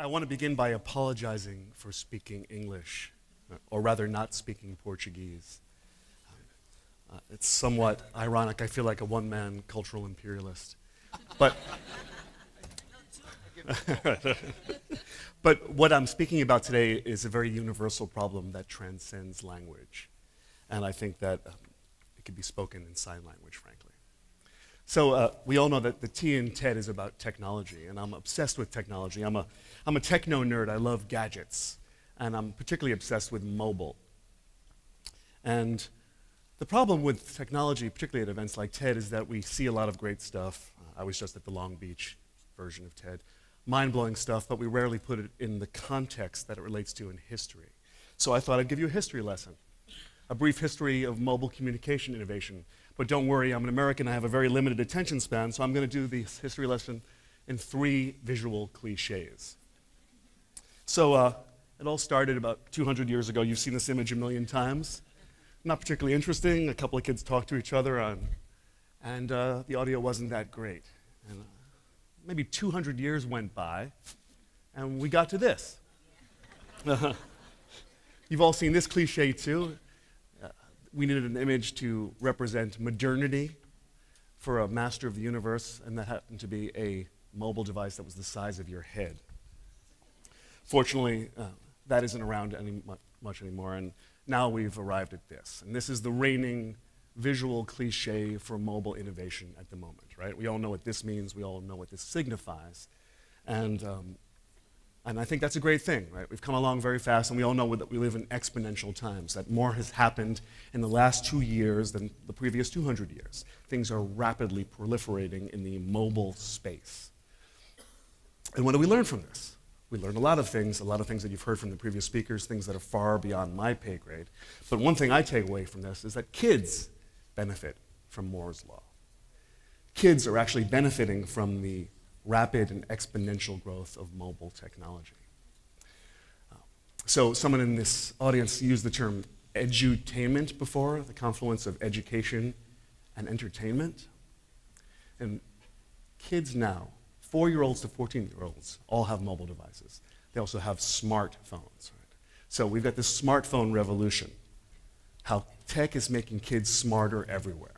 I want to begin by apologizing for speaking English, or rather not speaking Portuguese. It's somewhat ironic. I feel like a one-man cultural imperialist. But, but what I'm speaking about today is a very universal problem that transcends language. And I think that it can be spoken in sign language, frankly. So we all know that the T in TED is about technology, and I'm obsessed with technology. I'm a techno nerd. I love gadgets, and I'm particularly obsessed with mobile. And the problem with technology, particularly at events like TED, is that we see a lot of great stuff. I was just at the Long Beach version of TED. Mind-blowing stuff, but we rarely put it in the context that it relates to in history. So I thought I'd give you a history lesson, a brief history of mobile communication innovation. But don't worry, I'm an American, I have a very limited attention span, so I'm going to do this history lesson in 3 visual cliches. So it all started about 200 years ago. You've seen this image a million times. Not particularly interesting. A couple of kids talked to each other, and the audio wasn't that great. And maybe 200 years went by, and we got to this. You've all seen this cliche too. We needed an image to represent modernity for a master of the universe, and that happened to be a mobile device that was the size of your head. Fortunately, that isn't around much anymore, and now we've arrived at this. And this is the reigning visual cliche for mobile innovation at the moment, right? We all know what this means, we all know what this signifies, and I think that's a great thing, right? We've come along very fast, and we all know that we live in exponential times, that more has happened in the last 2 years than the previous 200 years. Things are rapidly proliferating in the mobile space. And what do we learn from this? We learn a lot of things that you've heard from the previous speakers, things that are far beyond my pay grade. But one thing I take away from this is that kids benefit from Moore's Law. Kids are actually benefiting from the rapid and exponential growth of mobile technology. So someone in this audience used the term edutainment before, the confluence of education and entertainment. And kids now, 4-year-olds to 14-year-olds, all have mobile devices. They also have smartphones. Right? So we've got this smartphone revolution, how tech is making kids smarter everywhere.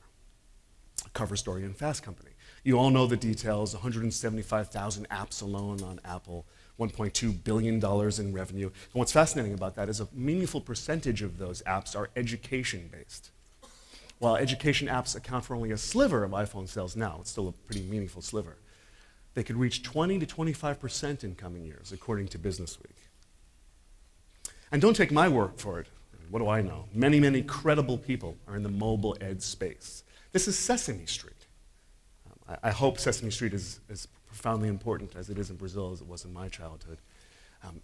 A cover story in Fast Company. You all know the details, 175,000 apps alone on Apple, $1.2 billion in revenue. And what's fascinating about that is a meaningful percentage of those apps are education-based. While education apps account for only a sliver of iPhone sales now, it's still a pretty meaningful sliver. They could reach 20 to 25% in coming years, according to Businessweek. And don't take my word for it. What do I know? Many, many credible people are in the mobile ed space. This is Sesame Street. I hope Sesame Street is as profoundly important as it is in Brazil as it was in my childhood.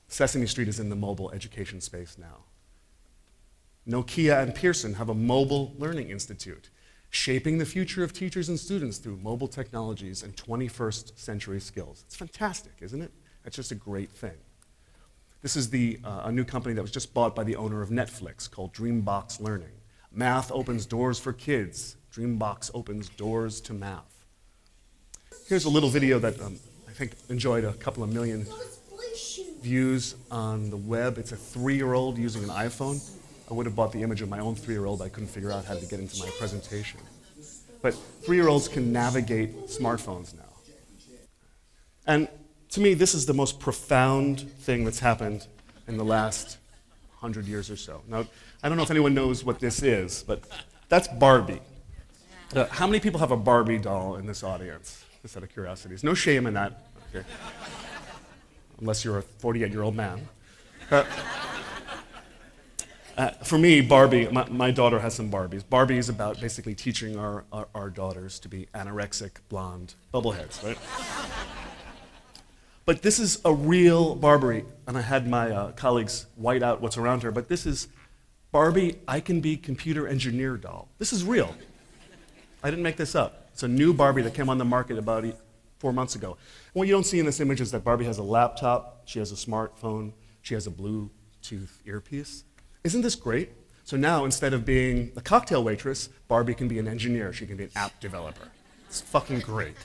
Sesame Street is in the mobile education space now. Nokia and Pearson have a mobile learning institute, shaping the future of teachers and students through mobile technologies and 21st century skills. It's fantastic, isn't it? That's just a great thing. This is a new company that was just bought by the owner of Netflix called Dreambox Learning. Math opens doors for kids. Dreambox opens doors to math. Here's a little video that I think enjoyed a couple of million views on the web. It's a 3-year-old using an iPhone. I would have bought the image of my own 3-year-old. I couldn't figure out how to get into my presentation. But 3-year-olds can navigate smartphones now. And to me, this is the most profound thing that's happened in the last 100 years or so. Now, I don't know if anyone knows what this is, but that's Barbie. How many people have a Barbie doll in this audience? Just out of curiosity. There's no shame in that, okay. Unless you're a 48-year-old man. For me, Barbie, my daughter has some Barbies. Barbie is about basically teaching our daughters to be anorexic, blonde bubbleheads, right? But this is a real Barbie, and I had my colleagues white out what's around her, but this is Barbie, I Can Be Computer Engineer doll. This is real. I didn't make this up. It's a new Barbie that came on the market about 4 months ago. And what you don't see in this image is that Barbie has a laptop, she has a smartphone, she has a Bluetooth earpiece. Isn't this great? So now, instead of being a cocktail waitress, Barbie can be an engineer, she can be an app developer. It's fucking great.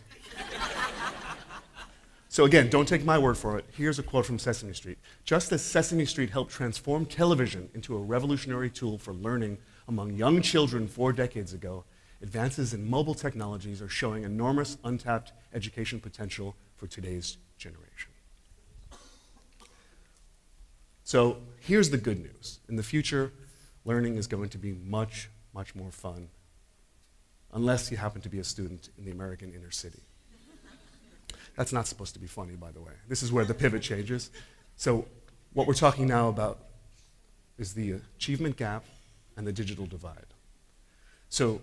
So again, don't take my word for it. Here's a quote from Sesame Street. Just as Sesame Street helped transform television into a revolutionary tool for learning among young children 4 decades ago, advances in mobile technologies are showing enormous untapped education potential for today's generation. So here's the good news. In the future, learning is going to be much, much more fun, unless you happen to be a student in the American inner city. That's not supposed to be funny, by the way. This is where the pivot changes. So what we're talking now about is the achievement gap and the digital divide. So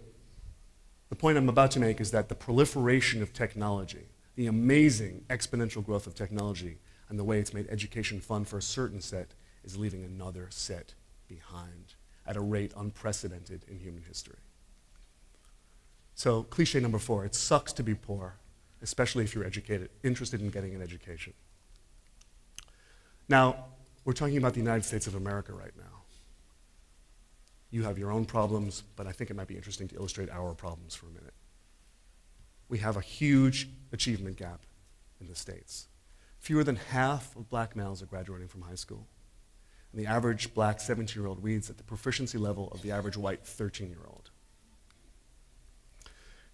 the point I'm about to make is that the proliferation of technology, the amazing exponential growth of technology, and the way it's made education fun for a certain set is leaving another set behind at a rate unprecedented in human history. So cliche number 4, it sucks to be poor, especially if you're interested in getting an education. Now, we're talking about the United States of America right now. You have your own problems, but I think it might be interesting to illustrate our problems for a minute. We have a huge achievement gap in the States. Fewer than half of black males are graduating from high school. And the average black 17-year-old reads at the proficiency level of the average white 13-year-old.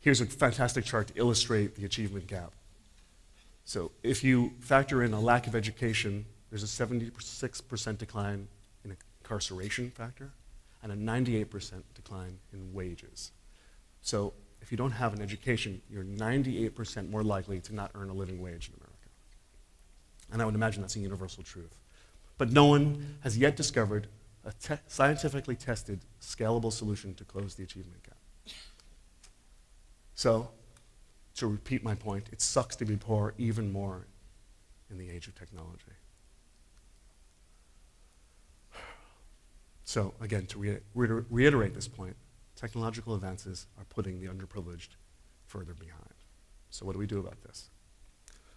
Here's a fantastic chart to illustrate the achievement gap. So if you factor in a lack of education, there's a 76% decline in incarceration factor and a 98% decline in wages. So if you don't have an education, you're 98% more likely to not earn a living wage in America. And I would imagine that's a universal truth. But no one has yet discovered a scientifically tested, scalable solution to close the achievement gap. So, to repeat my point, it sucks to be poor even more in the age of technology. So, again, to reiterate this point, technological advances are putting the underprivileged further behind. So what do we do about this?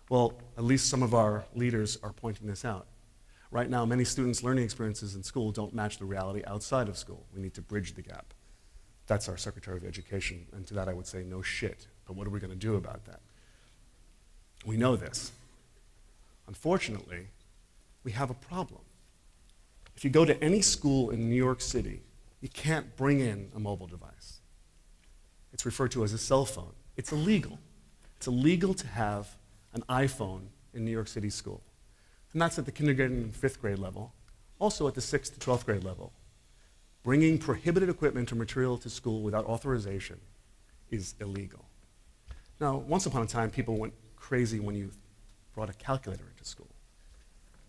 Well, at least some of our leaders are pointing this out. Right now, many students' learning experiences in school don't match the reality outside of school. We need to bridge the gap. That's our Secretary of Education, and to that I would say, no shit. But what are we going to do about that? We know this. Unfortunately, we have a problem. If you go to any school in New York City, you can't bring in a mobile device. It's referred to as a cell phone. It's illegal. It's illegal to have an iPhone in New York City school. And that's at the kindergarten and 5th grade level, also at the 6th to 12th grade level. Bringing prohibited equipment or material to school without authorization is illegal. Now, once upon a time, people went crazy when you brought a calculator into school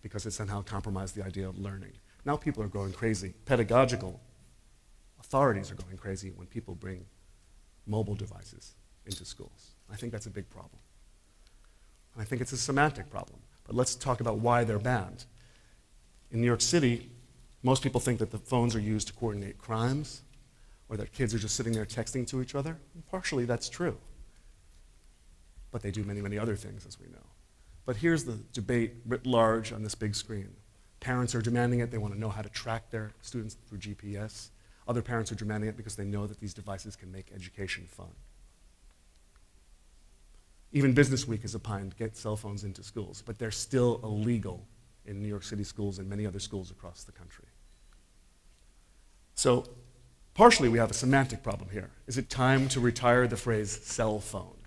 because it somehow compromised the idea of learning. Now people are going crazy. Pedagogical authorities are going crazy when people bring mobile devices into schools. I think that's a big problem. And I think it's a semantic problem. But let's talk about why they're banned. In New York City, most people think that the phones are used to coordinate crimes, or that kids are just sitting there texting to each other. And partially that's true. But they do many, many other things, as we know. But here's the debate writ large on this big screen. Parents are demanding it. They want to know how to track their students through GPS. Other parents are demanding it because they know that these devices can make education fun. Even Business Week has opined, get cell phones into schools, but they're still illegal in New York City schools and many other schools across the country. So, partially we have a semantic problem here. Is it time to retire the phrase cell phone?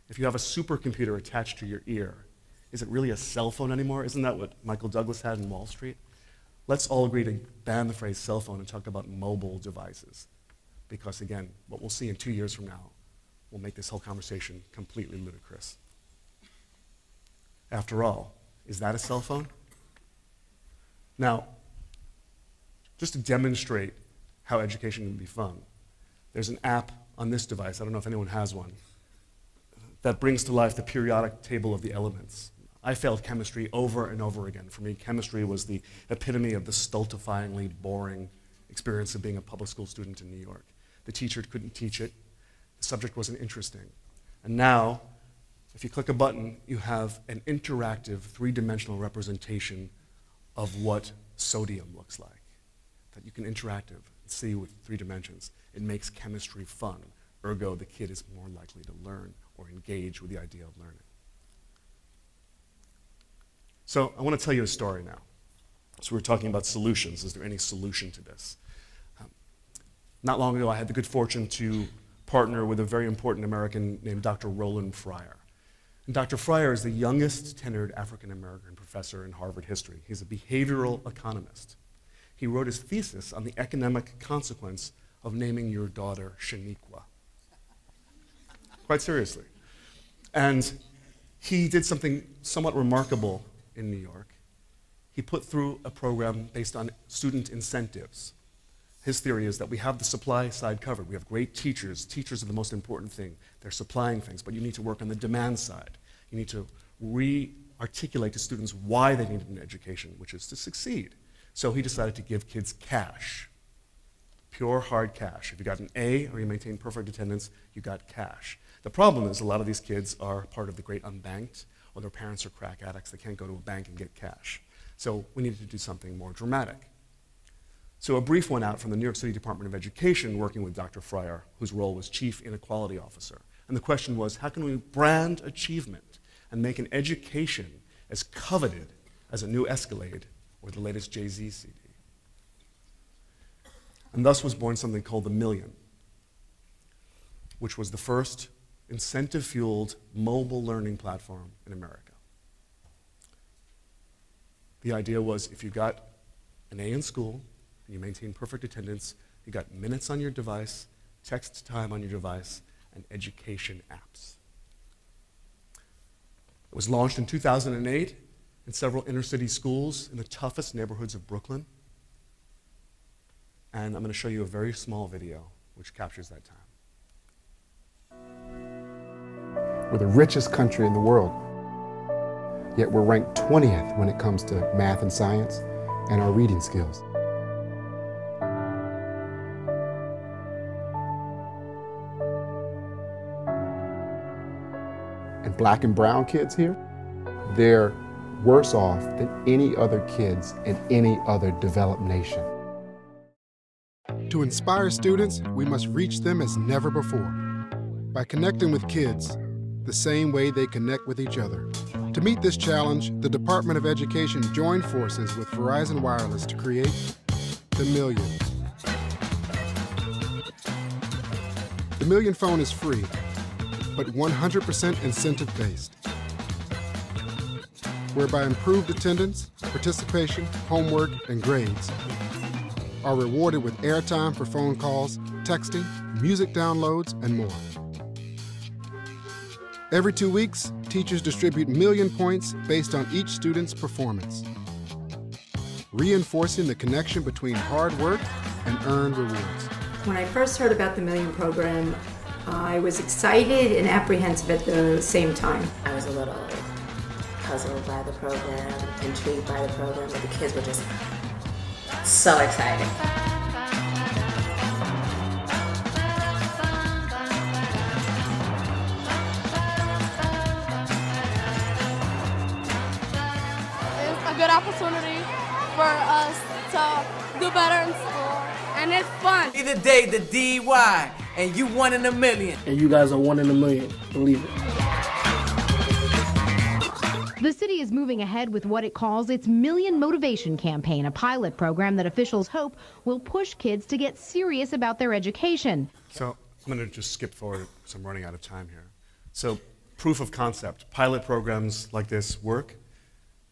If you have a supercomputer attached to your ear, is it really a cell phone anymore? Isn't that what Michael Douglas had in Wall Street? Let's all agree to ban the phrase cell phone and talk about mobile devices. Because again, what we'll see in 2 years from now will make this whole conversation completely ludicrous. After all, is that a cell phone? Now, just to demonstrate how education can be fun, there's an app on this device, I don't know if anyone has one, that brings to life the periodic table of the elements. I failed chemistry over and over again. For me, chemistry was the epitome of the stultifyingly boring experience of being a public school student in New York. The teacher couldn't teach it. The subject wasn't interesting. And now, if you click a button, you have an interactive, three-dimensional representation of what sodium looks like, that you can interactive see with 3 dimensions. It makes chemistry fun. Ergo, the kid is more likely to learn or engage with the idea of learning. So I want to tell you a story now. So we're talking about solutions. Is there any solution to this? Not long ago, I had the good fortune to partner with a very important American named Dr. Roland Fryer. And Dr. Fryer is the youngest tenured African-American professor in Harvard history. He's a behavioral economist. He wrote his thesis on the economic consequence of naming your daughter Shaniqua. Quite seriously. And he did something somewhat remarkable in New York. He put through a program based on student incentives. His theory is that we have the supply side covered. We have great teachers. Teachers are the most important thing. They're supplying things, but you need to work on the demand side. You need to re-articulate to students why they need an education, which is to succeed. So he decided to give kids cash, pure hard cash. If you got an A or you maintained perfect attendance, you got cash. The problem is a lot of these kids are part of the great unbanked, or their parents are crack addicts. They can't go to a bank and get cash. So we needed to do something more dramatic. So a brief went out from the New York City Department of Education working with Dr. Fryer, whose role was Chief Inequality Officer. And the question was, how can we brand achievement and make an education as coveted as a new Escalade or the latest Jay-Z CD? And thus was born something called the Million, which was the first incentive-fueled mobile learning platform in America. The idea was if you got an A in school, and you maintain perfect attendance, you got minutes on your device, text time on your device, and education apps. It was launched in 2008 in several inner-city schools in the toughest neighborhoods of Brooklyn. And I'm going to show you a very small video which captures that time. We're the richest country in the world, yet we're ranked 20th when it comes to math and science and our reading skills. And black and brown kids here, they're worse off than any other kids in any other developed nation. To inspire students, we must reach them as never before by connecting with kids the same way they connect with each other. To meet this challenge, the Department of Education joined forces with Verizon Wireless to create the Million. The Million phone is free, but 100% incentive-based, whereby improved attendance, participation, homework, and grades are rewarded with airtime for phone calls, texting, music downloads, and more. Every 2 weeks, teachers distribute Million points based on each student's performance, reinforcing the connection between hard work and earned rewards. When I first heard about the Million program, I was excited and apprehensive at the same time. I was a little puzzled by the program, intrigued by the program, but the kids were just so excited. It's a good opportunity for us to do better in school, and it's fun. Either day, the DY, and you 1 in a million. And you guys are 1 in a million, believe it. The city is moving ahead with what it calls its Million Motivation Campaign, a pilot program that officials hope will push kids to get serious about their education. So I'm going to just skip forward because I'm running out of time here. So proof of concept. Pilot programs like this work.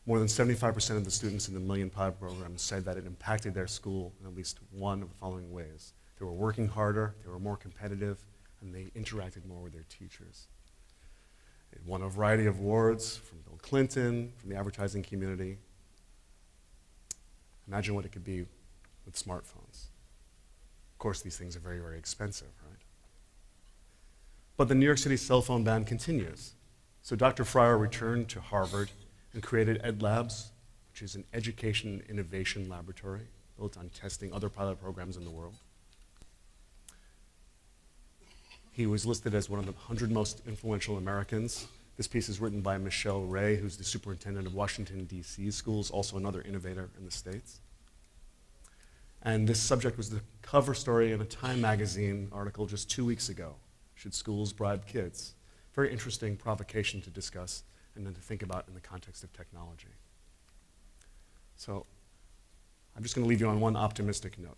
More than 75% of the students in the Million pilot program said that it impacted their school in at least one of the following ways. They were working harder, they were more competitive, and they interacted more with their teachers. It won a variety of awards from Bill Clinton, from the advertising community. Imagine what it could be with smartphones. Of course, these things are very, very expensive, right? But the New York City cell phone ban continues. So Dr. Fryer returned to Harvard and created EdLabs, which is an education and innovation laboratory built on testing other pilot programs in the world. He was listed as one of the 100 most influential Americans. This piece is written by Michelle Ray, who's the superintendent of Washington, D.C. schools, also another innovator in the States. And this subject was the cover story in a Time magazine article just 2 weeks ago. Should schools bribe kids? Very interesting provocation to discuss and then to think about in the context of technology. So I'm just going to leave you on one optimistic note.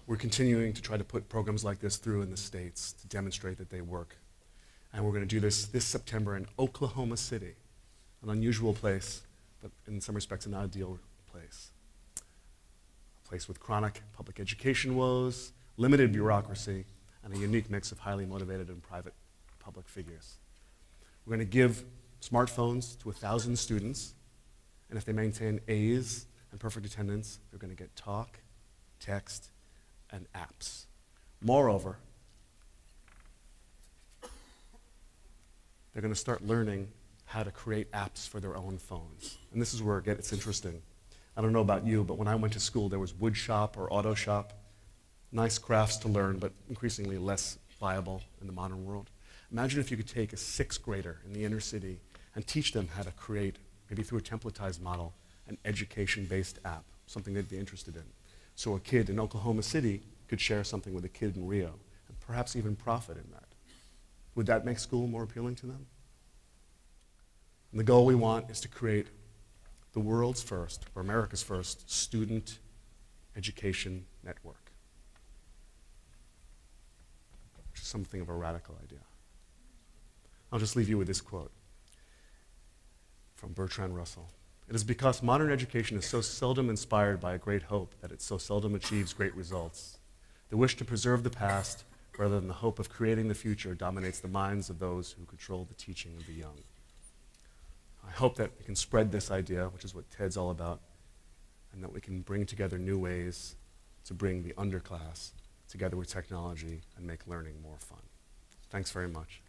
We're continuing to try to put programs like this through in the States to demonstrate that they work. And we're going to do this September in Oklahoma City, an unusual place, but in some respects an ideal place. A place with chronic public education woes, limited bureaucracy, and a unique mix of highly motivated and private public figures. We're going to give smartphones to 1,000 students, and if they maintain A's and perfect attendance, they're going to get talk, text, and apps. Moreover, they're going to start learning how to create apps for their own phones. And this is where it gets interesting. I don't know about you, but when I went to school, there was wood shop or auto shop. Nice crafts to learn, but increasingly less viable in the modern world. Imagine if you could take a 6th grader in the inner city and teach them how to create, maybe through a templatized model, an education-based app, something they'd be interested in. So a kid in Oklahoma City could share something with a kid in Rio, and perhaps even profit in that. Would that make school more appealing to them? And the goal we want is to create the world's first, or America's first, student education network, which is something of a radical idea. I'll just leave you with this quote from Bertrand Russell. It is because modern education is so seldom inspired by a great hope that it so seldom achieves great results. The wish to preserve the past rather than the hope of creating the future dominates the minds of those who control the teaching of the young. I hope that we can spread this idea, which is what TED's all about, and that we can bring together new ways to bring the underclass together with technology and make learning more fun. Thanks very much.